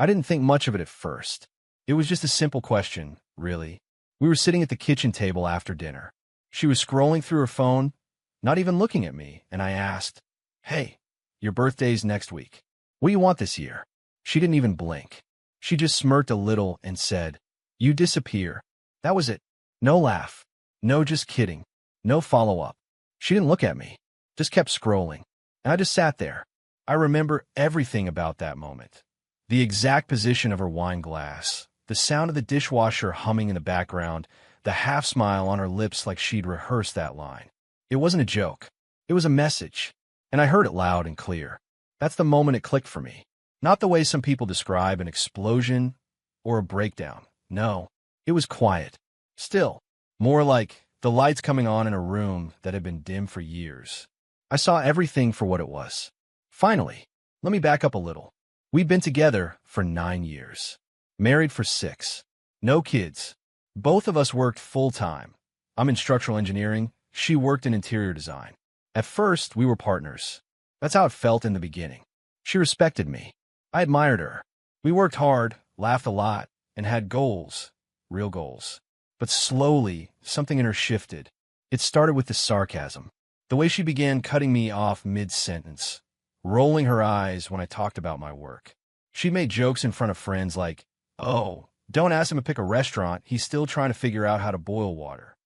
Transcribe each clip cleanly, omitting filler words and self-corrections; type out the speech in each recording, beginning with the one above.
I didn't think much of it at first. It was just a simple question, really. We were sitting at the kitchen table after dinner. She was scrolling through her phone, not even looking at me, and I asked, "Hey, your birthday's next week. What do you want this year?" She didn't even blink. She just smirked a little and said, "You disappear." That was it. No laugh. No just kidding. No follow-up. She didn't look at me. Just kept scrolling. And I just sat there. I remember everything about that moment. The exact position of her wine glass, the sound of the dishwasher humming in the background, the half-smile on her lips like she'd rehearsed that line. It wasn't a joke. It was a message. And I heard it loud and clear. That's the moment it clicked for me. Not the way some people describe an explosion or a breakdown. No, it was quiet. Still, more like the lights coming on in a room that had been dim for years. I saw everything for what it was. Finally, let me back up a little. We'd been together for 9 years. Married for 6. No kids. Both of us worked full-time. I'm in structural engineering. She worked in interior design. At first, we were partners. That's how it felt in the beginning. She respected me. I admired her. We worked hard, laughed a lot, and had goals. Real goals. But slowly, something in her shifted. It started with the sarcasm. The way she began cutting me off mid-sentence, rolling her eyes when I talked about my work. She made jokes in front of friends like, "Oh, don't ask him to pick a restaurant. He's still trying to figure out how to boil water."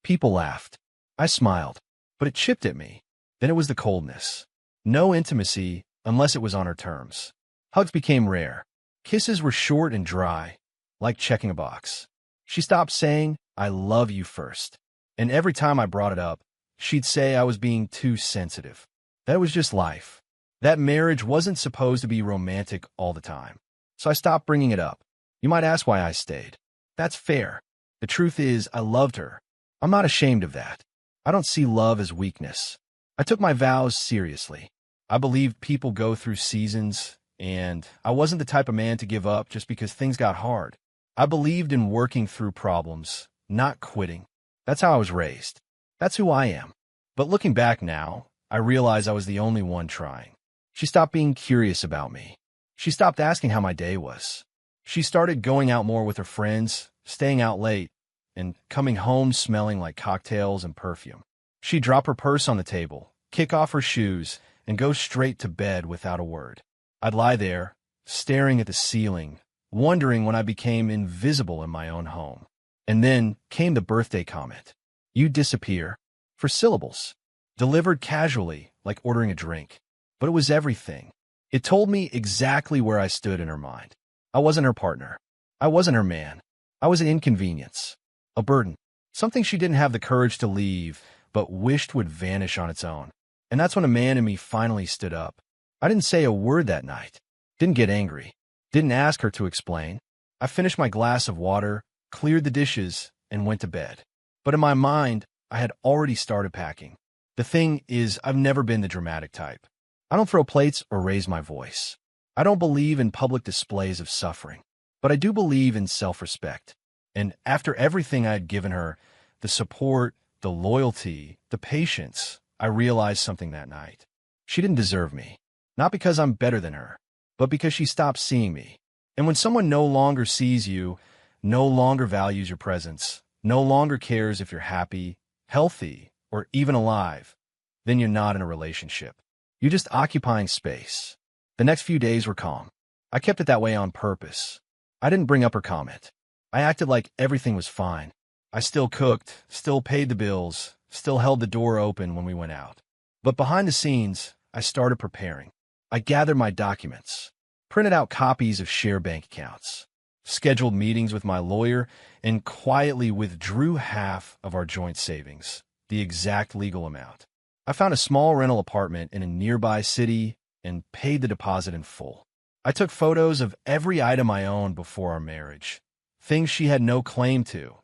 People laughed. I smiled, but it chipped at me. Then it was the coldness. No intimacy unless it was on her terms. Hugs became rare. Kisses were short and dry, like checking a box. She stopped saying, "I love you" first. And every time I brought it up, she'd say I was being too sensitive. That was just life. That marriage wasn't supposed to be romantic all the time. So I stopped bringing it up. You might ask why I stayed. That's fair. The truth is, I loved her. I'm not ashamed of that. I don't see love as weakness. I took my vows seriously. I believed people go through seasons, and I wasn't the type of man to give up just because things got hard. I believed in working through problems, not quitting. That's how I was raised. That's who I am. But looking back now, I realize I was the only one trying. She stopped being curious about me. She stopped asking how my day was. She started going out more with her friends, staying out late, and coming home smelling like cocktails and perfume. She'd drop her purse on the table, kick off her shoes, and go straight to bed without a word. I'd lie there, staring at the ceiling, wondering when I became invisible in my own home. And then came the birthday comment. "You disappear," for syllables, delivered casually, like ordering a drink. But it was everything. It told me exactly where I stood in her mind. I wasn't her partner. I wasn't her man. I was an inconvenience, a burden, something she didn't have the courage to leave, but wished would vanish on its own. And that's when a man in me finally stood up. I didn't say a word that night, didn't get angry, didn't ask her to explain. I finished my glass of water, cleared the dishes, and went to bed. But in my mind, I had already started packing. The thing is, I've never been the dramatic type. I don't throw plates or raise my voice. I don't believe in public displays of suffering. But I do believe in self-respect. And after everything I had given her, the support, the loyalty, the patience, I realized something that night. She didn't deserve me. Not because I'm better than her, but because she stopped seeing me. And when someone no longer sees you, no longer values your presence, no longer cares if you're happy, healthy, or even alive, then you're not in a relationship. You're just occupying space. The next few days were calm. I kept it that way on purpose. I didn't bring up her comment. I acted like everything was fine. I still cooked, still paid the bills, still held the door open when we went out. But behind the scenes, I started preparing. I gathered my documents, printed out copies of share bank accounts, scheduled meetings with my lawyer, and quietly withdrew half of our joint savings, the exact legal amount. I found a small rental apartment in a nearby city and paid the deposit in full. I took photos of every item I owned before our marriage, things she had no claim to,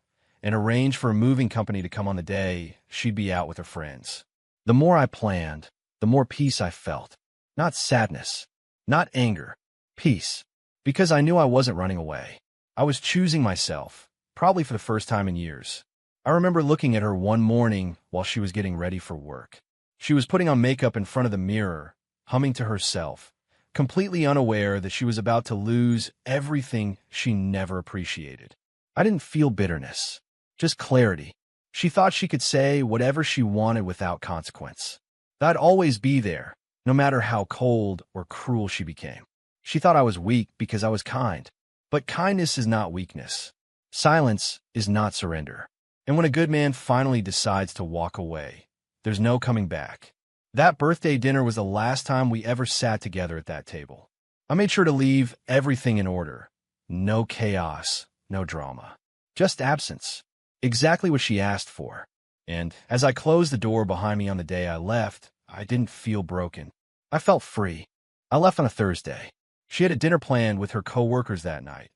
and arranged for a moving company to come on the day she'd be out with her friends. The more I planned, the more peace I felt. Not sadness, not anger, peace. Because I knew I wasn't running away. I was choosing myself, probably for the first time in years. I remember looking at her one morning while she was getting ready for work. She was putting on makeup in front of the mirror, humming to herself, completely unaware that she was about to lose everything she never appreciated. I didn't feel bitterness, just clarity. She thought she could say whatever she wanted without consequence. That I'd always be there, no matter how cold or cruel she became. She thought I was weak because I was kind. But kindness is not weakness. Silence is not surrender. And when a good man finally decides to walk away, there's no coming back. That birthday dinner was the last time we ever sat together at that table. I made sure to leave everything in order. No chaos, no drama. Just absence. Exactly what she asked for. And as I closed the door behind me on the day I left, I didn't feel broken. I felt free. I left on a Thursday. She had a dinner planned with her coworkers that night.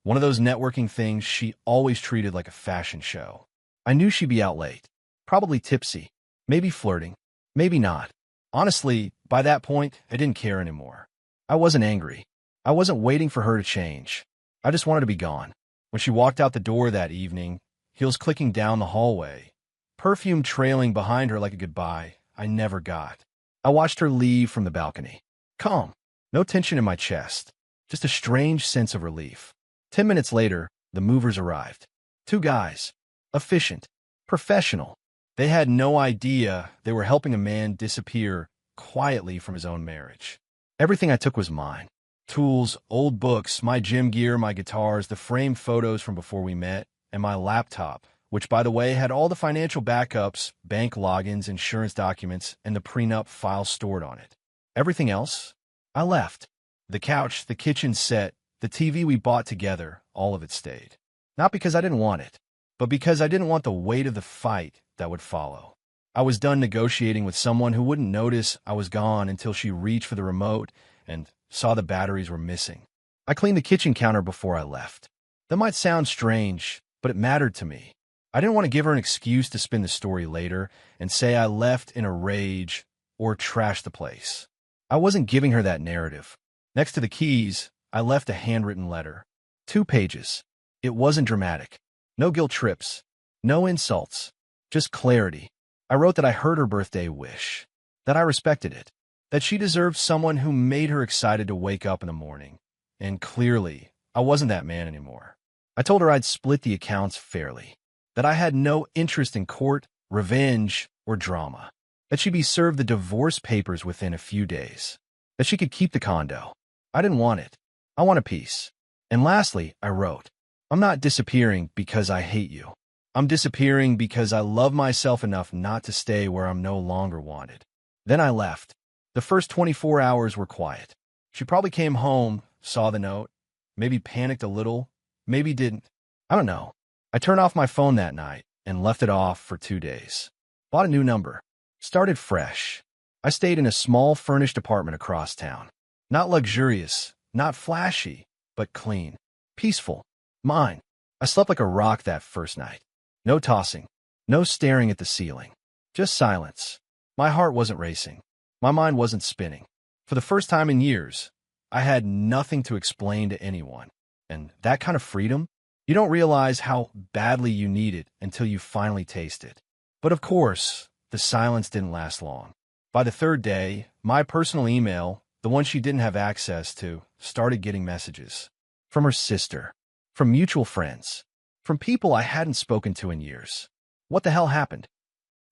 One of those networking things she always treated like a fashion show. I knew she'd be out late. Probably tipsy. Maybe flirting. Maybe not. Honestly, by that point, I didn't care anymore. I wasn't angry. I wasn't waiting for her to change. I just wanted to be gone. When she walked out the door that evening, heels clicking down the hallway, perfume trailing behind her like a goodbye I never got, I watched her leave from the balcony. Calm. No tension in my chest. Just a strange sense of relief. 10 minutes later, the movers arrived. 2 guys. Efficient. Professional. They had no idea they were helping a man disappear quietly from his own marriage. Everything I took was mine. Tools, old books, my gym gear, my guitars, the framed photos from before we met, and my laptop, which, by the way, had all the financial backups, bank logins, insurance documents, and the prenup file stored on it. Everything else, I left. The couch, the kitchen set, the TV we bought together, all of it stayed. Not because I didn't want it, but because I didn't want the weight of the fight that would follow. I was done negotiating with someone who wouldn't notice I was gone until she reached for the remote and saw the batteries were missing. I cleaned the kitchen counter before I left. That might sound strange, but it mattered to me. I didn't want to give her an excuse to spin the story later and say I left in a rage or trashed the place. I wasn't giving her that narrative. Next to the keys, I left a handwritten letter. 2 pages. It wasn't dramatic. No guilt trips. No insults. Just clarity. I wrote that I heard her birthday wish. That I respected it. That she deserved someone who made her excited to wake up in the morning. And clearly, I wasn't that man anymore. I told her I'd split the accounts fairly. That I had no interest in court, revenge, or drama. That she'd be served the divorce papers within a few days. That she could keep the condo. I didn't want it. I want a peace. And lastly, I wrote, I'm not disappearing because I hate you. I'm disappearing because I love myself enough not to stay where I'm no longer wanted. Then I left. The first 24 hours were quiet. She probably came home, saw the note, maybe panicked a little, maybe didn't. I don't know. I turned off my phone that night and left it off for 2 days. Bought a new number. Started fresh. I stayed in a small furnished apartment across town. Not luxurious, not flashy, but clean. Peaceful. Mine. I slept like a rock that first night. No tossing. No staring at the ceiling. Just silence. My heart wasn't racing. My mind wasn't spinning. For the first time in years, I had nothing to explain to anyone. And that kind of freedom, you don't realize how badly you need it until you finally taste it. But of course, the silence didn't last long. By the 3rd day, my personal email, the one she didn't have access to, started getting messages. From her sister. From mutual friends. From people I hadn't spoken to in years. What the hell happened?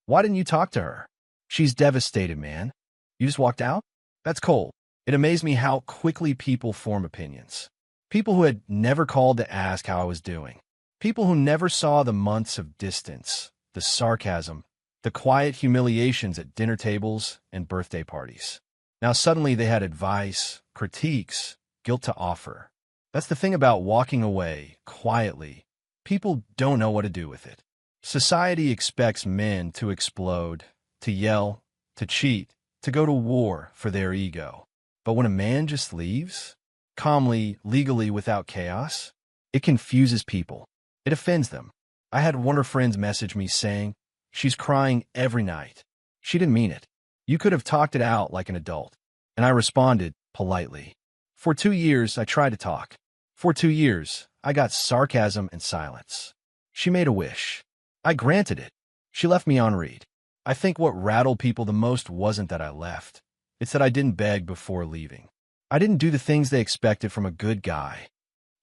Why didn't you talk to her? She's devastated, man. You just walked out? That's cold. It amazed me how quickly people form opinions. People who had never called to ask how I was doing. People who never saw the months of distance, the sarcasm, the quiet humiliations at dinner tables and birthday parties. Now suddenly they had advice, critiques, guilt to offer. That's the thing about walking away quietly. People don't know what to do with it. Society expects men to explode, to yell, to cheat, to go to war for their ego. But when a man just leaves, calmly, legally, without chaos, it confuses people. It offends them. I had one of her friends message me saying, she's crying every night. She didn't mean it. You could have talked it out like an adult. And I responded politely. For 2 years, I tried to talk. For 2 years, I got sarcasm and silence. She made a wish. I granted it. She left me on read. I think what rattled people the most wasn't that I left. It's that I didn't beg before leaving. I didn't do the things they expected from a good guy.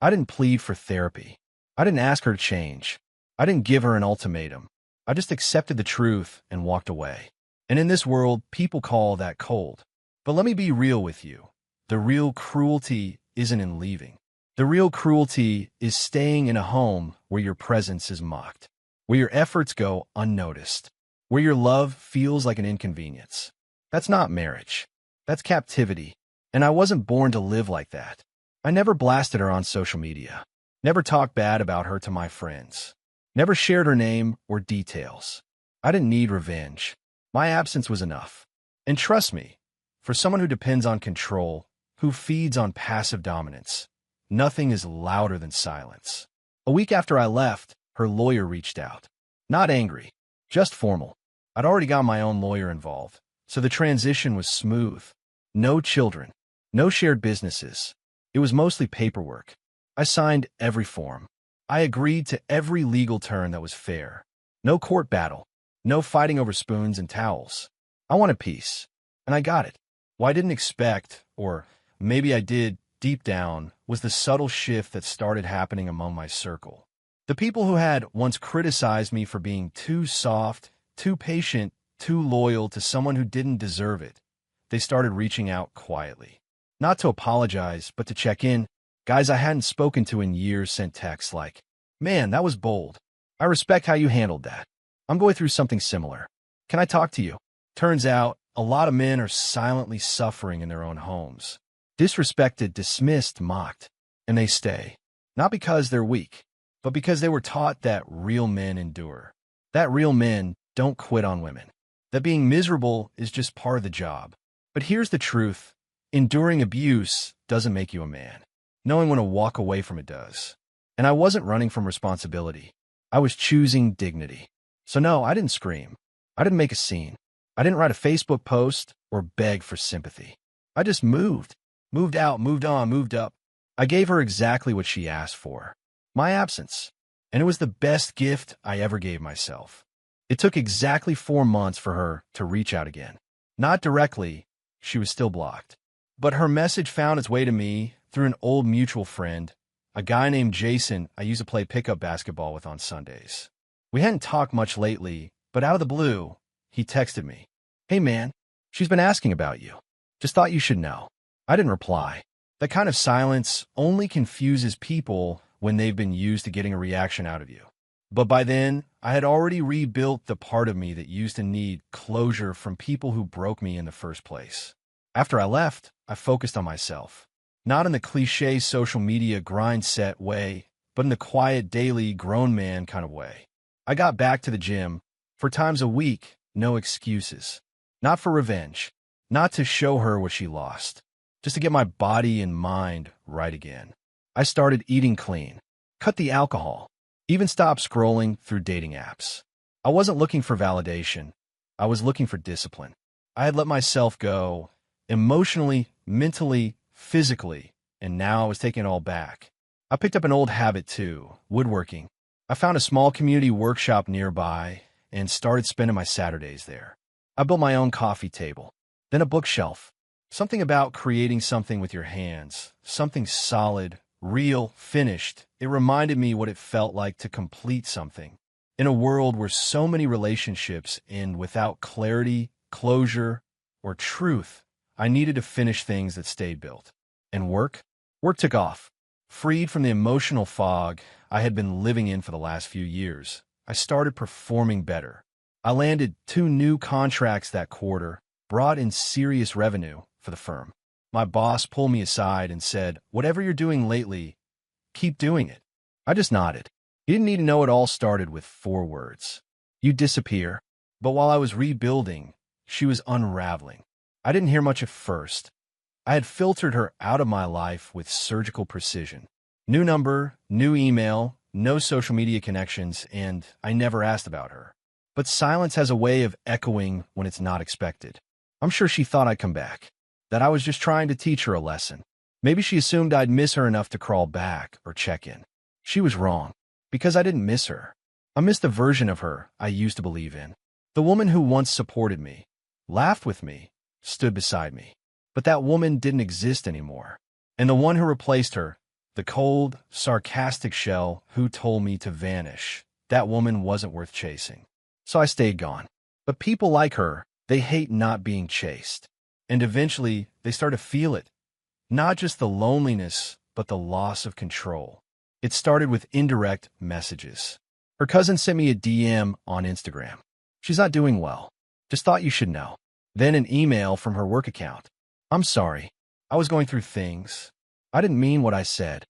I didn't plead for therapy. I didn't ask her to change. I didn't give her an ultimatum. I just accepted the truth and walked away. And in this world, people call that cold. But let me be real with you. The real cruelty isn't in leaving. The real cruelty is staying in a home where your presence is mocked, where your efforts go unnoticed, where your love feels like an inconvenience. That's not marriage. That's captivity. And I wasn't born to live like that. I never blasted her on social media, never talked bad about her to my friends, never shared her name or details. I didn't need revenge. My absence was enough. And trust me, for someone who depends on control, who feeds on passive dominance, nothing is louder than silence. A week after I left, her lawyer reached out. Not angry, just formal. I'd already got my own lawyer involved, so the transition was smooth. No children, no shared businesses. It was mostly paperwork. I signed every form. I agreed to every legal turn that was fair. No court battle, no fighting over spoons and towels. I wanted peace, and I got it. What I didn't expect, or maybe I did deep down, was the subtle shift that started happening among my circle. The people who had once criticized me for being too soft, too patient, too loyal to someone who didn't deserve it, they started reaching out quietly. Not to apologize, but to check in. Guys I hadn't spoken to in years sent texts like, "Man, that was bold. I respect how you handled that. I'm going through something similar. Can I talk to you?" Turns out, a lot of men are silently suffering in their own homes. Disrespected, dismissed, mocked. And they stay. Not because they're weak, but because they were taught that real men endure. That real men don't quit on women. That being miserable is just part of the job. But here's the truth. Enduring abuse doesn't make you a man. Knowing when to walk away from it does. And I wasn't running from responsibility. I was choosing dignity. So no, I didn't scream. I didn't make a scene. I didn't write a Facebook post or beg for sympathy. I just moved. Moved out, moved on, moved up. I gave her exactly what she asked for. My absence. And it was the best gift I ever gave myself. It took exactly 4 months for her to reach out again. Not directly. She was still blocked. But her message found its way to me through an old mutual friend, a guy named Jason I used to play pickup basketball with on Sundays. We hadn't talked much lately, but out of the blue, he texted me. "Hey man, she's been asking about you. Just thought you should know." I didn't reply. That kind of silence only confuses people when they've been used to getting a reaction out of you. But by then, I had already rebuilt the part of me that used to need closure from people who broke me in the first place. After I left, I focused on myself. Not in the cliché social media grind set way, but in the quiet, daily, grown man kind of way. I got back to the gym 4 times a week, no excuses. Not for revenge, not to show her what she lost, just to get my body and mind right again. I started eating clean, cut the alcohol, even stopped scrolling through dating apps. I wasn't looking for validation. I was looking for discipline. I had let myself go emotionally, mentally, physically, and now I was taking it all back. I picked up an old habit too, woodworking. I found a small community workshop nearby and started spending my Saturdays there. I built my own coffee table, then a bookshelf. Something about creating something with your hands, something solid, real, finished. It reminded me what it felt like to complete something. In a world where so many relationships end without clarity, closure, or truth, I needed to finish things that stayed built. And work? Work took off. Freed from the emotional fog I had been living in for the last few years, I started performing better. I landed 2 new contracts that quarter, brought in serious revenue for the firm. My boss pulled me aside and said, "Whatever you're doing lately, keep doing it." I just nodded. He didn't need to know it all started with 4 words. "You disappear." But while I was rebuilding, she was unraveling. I didn't hear much at first. I had filtered her out of my life with surgical precision. New number, new email, no social media connections, and I never asked about her. But silence has a way of echoing when it's not expected. I'm sure she thought I'd come back, that I was just trying to teach her a lesson. Maybe she assumed I'd miss her enough to crawl back or check in. She was wrong, because I didn't miss her. I missed the version of her I used to believe in. The woman who once supported me, laughed with me, stood beside me. But that woman didn't exist anymore. And the one who replaced her, the cold, sarcastic shell who told me to vanish, that woman wasn't worth chasing. So I stayed gone. But people like her, they hate not being chased. And eventually, they start to feel it. Not just the loneliness, but the loss of control. It started with indirect messages. Her cousin sent me a DM on Instagram. She's not doing well. Just thought you should know. Then an email from her work account. I'm sorry. I was going through things. I didn't mean what I said.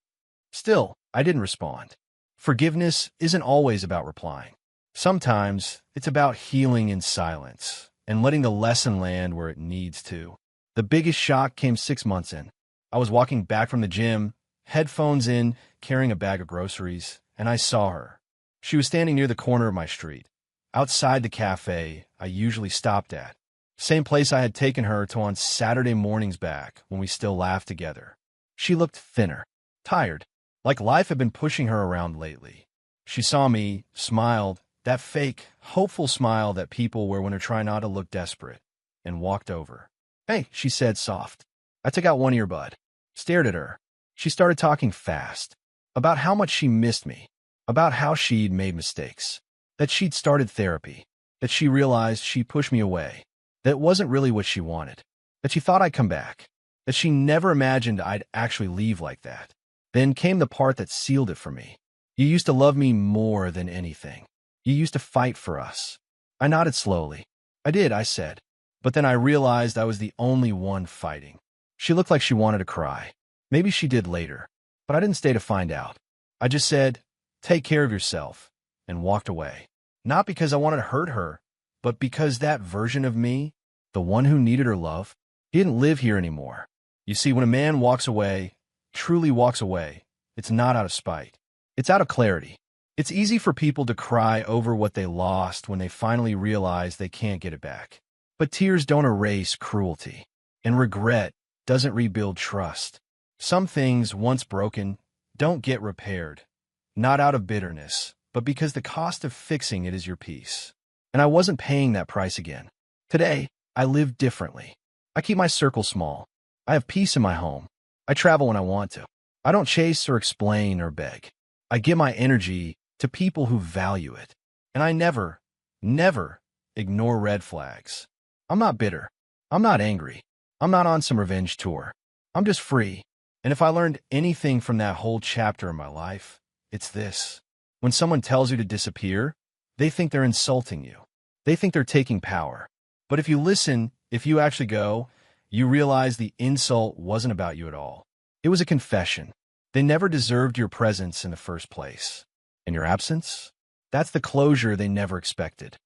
Still, I didn't respond. Forgiveness isn't always about replying. Sometimes it's about healing in silence and letting the lesson land where it needs to. The biggest shock came 6 months in. I was walking back from the gym, headphones in, carrying a bag of groceries, and I saw her. She was standing near the corner of my street, outside the cafe I usually stopped at. Same place I had taken her to on Saturday mornings back when we still laughed together. She looked thinner, tired, like life had been pushing her around lately. She saw me, smiled, that fake, hopeful smile that people wear when they're trying not to look desperate, and walked over. Hey, she said soft. I took out one earbud, stared at her. She started talking fast, about how much she missed me, about how she'd made mistakes, that she'd started therapy, that she realized she pushed me away, that it wasn't really what she wanted, that she thought I'd come back, that she never imagined I'd actually leave like that. Then came the part that sealed it for me. You used to love me more than anything. You used to fight for us. I nodded slowly. I did, I said. But then I realized I was the only one fighting. She looked like she wanted to cry. Maybe she did later, but I didn't stay to find out. I just said, take care of yourself, and walked away. Not because I wanted to hurt her, but because that version of me, the one who needed her love, he didn't live here anymore. You see, when a man walks away, truly walks away, it's not out of spite. It's out of clarity. It's easy for people to cry over what they lost when they finally realize they can't get it back. But tears don't erase cruelty, and regret doesn't rebuild trust. Some things, once broken, don't get repaired, not out of bitterness, but because the cost of fixing it is your peace. And I wasn't paying that price again. Today, I live differently. I keep my circle small. I have peace in my home. I travel when I want to. I don't chase or explain or beg. I give my energy to people who value it. And I never ignore red flags. I'm not bitter. I'm not angry. I'm not on some revenge tour. I'm just free. And if I learned anything from that whole chapter in my life, it's this. When someone tells you to disappear, they think they're insulting you. They think they're taking power. But if you listen, if you actually go, you realize the insult wasn't about you at all. It was a confession. They never deserved your presence in the first place. And your absence? That's the closure they never expected.